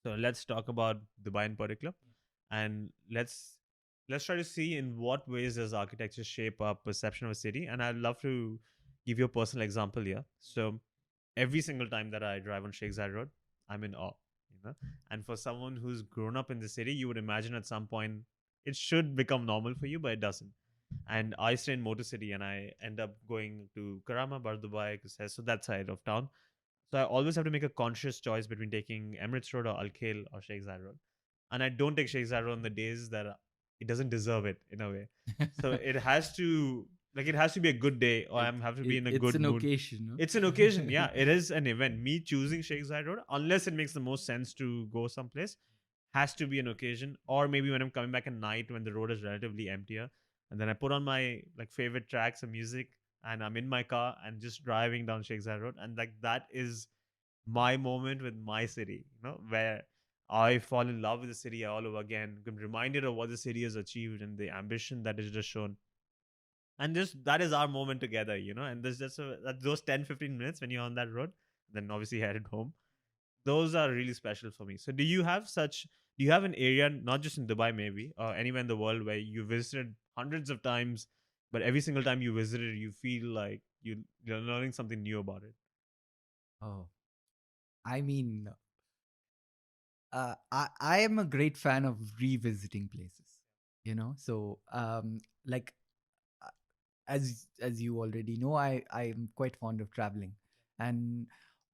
So let's talk about Dubai in particular, and let's try to see in what ways does architecture shape our perception of a city. And I'd love to give you a personal example here. So every single time that I drive on Sheikh Zayed Road, I'm in awe. You know, and for someone who's grown up in the city, you would imagine at some point it should become normal for you, but it doesn't. And I stay in Motor City, and I end up going to Karama, Bar Dubai, so that side of town. So I always have to make a conscious choice between taking Emirates Road or Al Khail or Sheikh Zayed Road. And I don't take Sheikh Zayed Road on the days that it doesn't deserve it in a way. So it has to be a good day, or I have to be in a it's good an mood. occasion. No? It's an occasion, yeah. It is an event. Me choosing Sheikh Zayed Road, unless it makes the most sense to go someplace, has to be an occasion. Or maybe when I'm coming back at night when the road is relatively emptier, and then I put on my like favorite tracks of music, and I'm in my car and just driving down Sheikh Zayed Road, and like that is my moment with my city, where I fall in love with the city all over again. I'm reminded of what the city has achieved and the ambition that is just shown. And just that is our moment together, and there's just those 10-15 minutes when you're on that road, then obviously headed home. Those are really special for me. So do you have an area, not just in Dubai maybe, or anywhere in the world where you visited hundreds of times, but every single time you visited, you feel like you're learning something new about it? Oh, I mean, I am a great fan of revisiting places. So like uh, as you already know, I am quite fond of traveling, and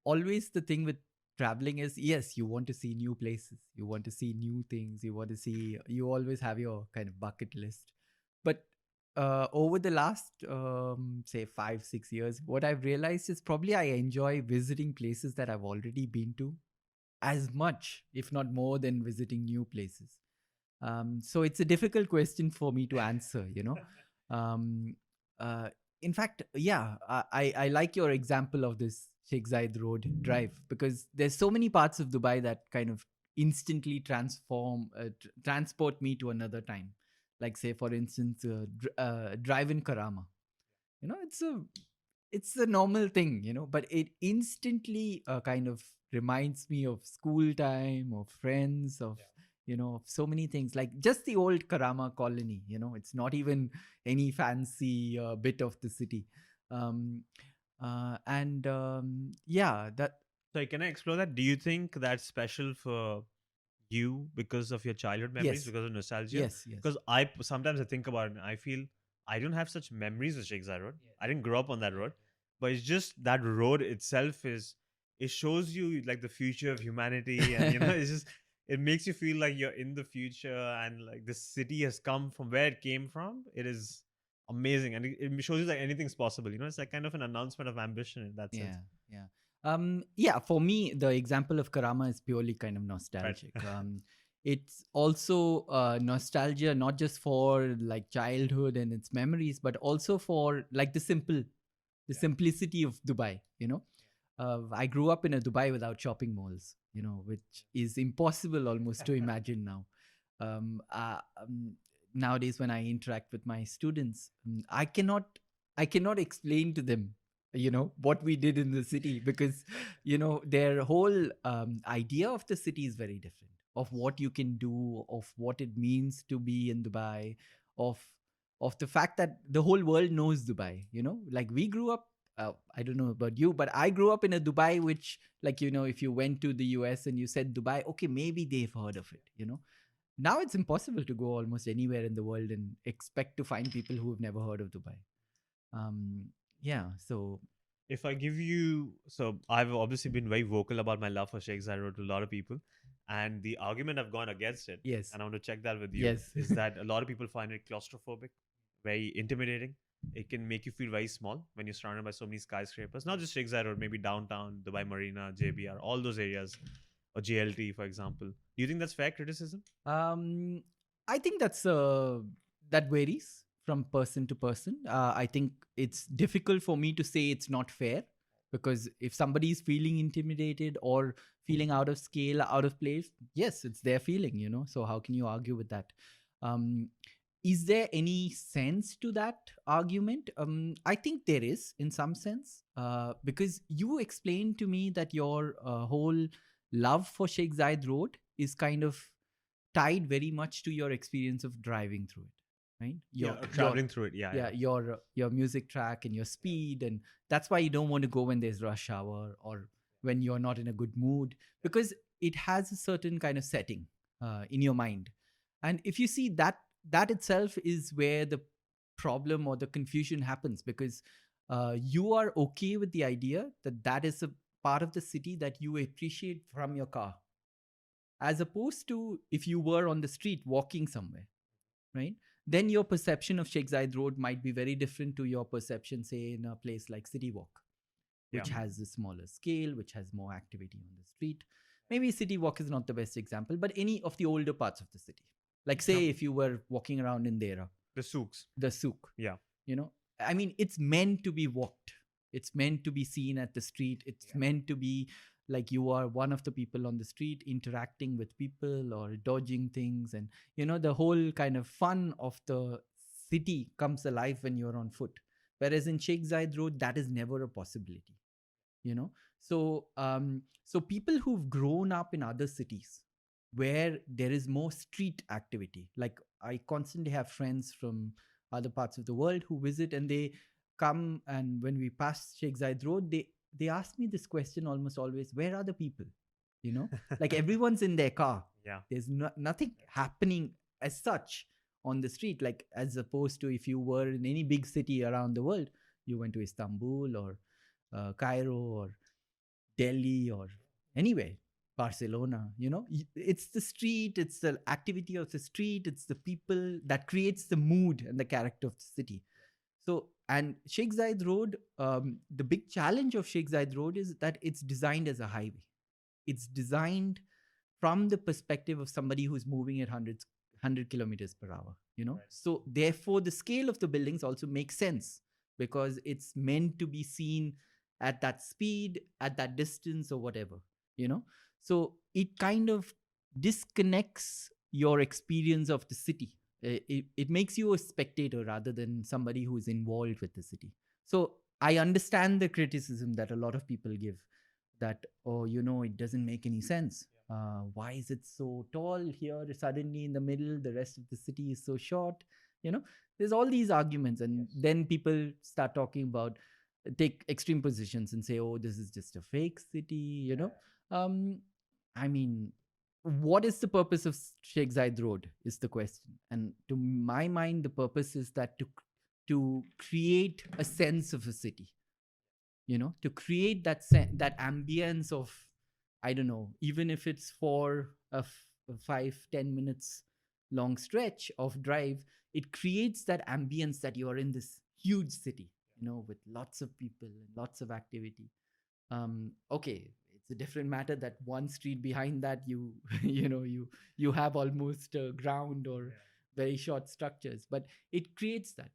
always the thing with traveling is, yes, you want to see new places, you want to see new things, you always have your kind of bucket list. But over the last say 5-6 years, what I've realized is probably I enjoy visiting places that I've already been to as much, if not more, than visiting new places. So it's a difficult question for me to answer, um, uh, in fact, yeah, I like your example of this Sheikh Zayed Road drive, because there's so many parts of Dubai that kind of instantly transport me to another time. Like, say, for instance, drive in Karama. It's a normal thing, but it instantly kind of reminds me of school time, of friends, of of so many things, like just the old Karama colony. It's not even any fancy bit of the city. And yeah, that. So can I explore that? Do you think that's special for you because of your childhood memories, Yes, because of nostalgia? yes, yes. Because sometimes I think about it and I feel I don't have such memories of Sheikh Zayed Road. I didn't grow up on that road, but it's just that road itself it shows you like the future of humanity, and it's just it makes you feel like you're in the future, and like the city has come from where it came from. It is amazing, and it shows you that anything's possible. It's like kind of an announcement of ambition in that sense. Yeah, yeah. Yeah, for me, the example of Karama is purely kind of Right. nostalgic. It's also nostalgia, not just for like childhood and its memories, but also for like the simplicity of Dubai. I grew up in a Dubai without shopping malls, which is impossible almost to imagine now. Um, uh, um, Nowadays, when I interact with my students, I cannot explain to them, what we did in the city, because their whole idea of the city is very different, of what you can do, of what it means to be in Dubai, of the fact that the whole world knows Dubai. Like, we grew up, I don't know about you, but I grew up in a Dubai which, like, if you went to the US and you said Dubai, okay, maybe they've heard of it. Now it's impossible to go almost anywhere in the world and expect to find people who have never heard of Dubai. Yeah, so. If I give you, so I've obviously been very vocal about my love for Sheikh Zayed Road to a lot of people, and the argument I've gone against it, Yes. and I want to check that with you, Yes. is that a lot of people find it claustrophobic, very intimidating. It can make you feel very small when you're surrounded by so many skyscrapers. Not just Sheikh Zayed Road, maybe downtown, Dubai Marina, JBR, all those areas, or JLT, for example. Do you think that's fair criticism? Um, I think that varies from person to person. I think it's difficult for me to say it's not fair, because if somebody is feeling intimidated or feeling out of scale, out of place, yes, it's their feeling, So how can you argue with that? Um, is there any sense to that argument? I think there is, in some sense, because you explained to me that your whole love for Sheikh Zayed Road is kind of tied very much to your experience of driving through it, right? Traveling through it. Yeah. Your music track and your speed, and that's why you don't want to go when there's rush hour or when you're not in a good mood, because it has a certain kind of setting in your mind. And if you see that, that itself is where the problem or the confusion happens, because you are okay with the idea that that is a part of the city that you appreciate from your car, as opposed to if you were on the street walking somewhere, right? Then your perception of Sheikh Zayed Road might be very different to your perception, say, in a place like City Walk, which has a smaller scale, which has more activity on the street. Maybe City Walk is not the best example, but any of the older parts of the city. Like, say, if you were walking around in Dera. The souks. The souk. Yeah. You know, I mean, it's meant to be walked. It's meant to be seen at the street. It's meant to be like you are one of the people on the street interacting with people or dodging things. And, you know, the whole kind of fun of the city comes alive when you're on foot. Whereas in Sheikh Zayed Road, that is never a possibility, you know? So, so people who've grown up in other cities where there is more street activity, like I constantly have friends from other parts of the world who visit, and they come, and when we pass Sheikh Zayed Road, they ask me this question almost always: where are the people? You know, like everyone's in their car. Yeah. There's nothing happening as such on the street, like as opposed to if you were in any big city around the world, you went to Istanbul or Cairo or Delhi or anywhere, Barcelona, you know, it's the street, it's the activity of the street, it's the people that creates the mood and the character of the city. So, and Sheikh Zayed Road, the big challenge of Sheikh Zayed Road is that it's designed as a highway. It's designed from the perspective of somebody who's moving at 100 kilometers per hour, you know. Right. So therefore, the scale of the buildings also makes sense because it's meant to be seen at that speed, at that distance or whatever, you know. So it kind of disconnects your experience of the city. It makes you a spectator rather than somebody who is involved with the city. So I understand the criticism that a lot of people give that, oh, you know, it doesn't make any sense. Why is it so tall here suddenly in the middle? The rest of the city is so short. You know, there's all these arguments. And then people start talking about, take extreme positions and say, oh, this is just a fake city, you know. I mean, what is the purpose of Sheikh Zayed Road is the question. And to my mind, the purpose is that to create a sense of a city, you know, to create that that ambience of, I don't know, even if it's for a 5-10 minutes long stretch of drive, it creates that ambience that you are in this huge city, you know, with lots of people and lots of activity. Okay, it's a different matter that one street behind that you know, you have almost ground or very short structures, but it creates that.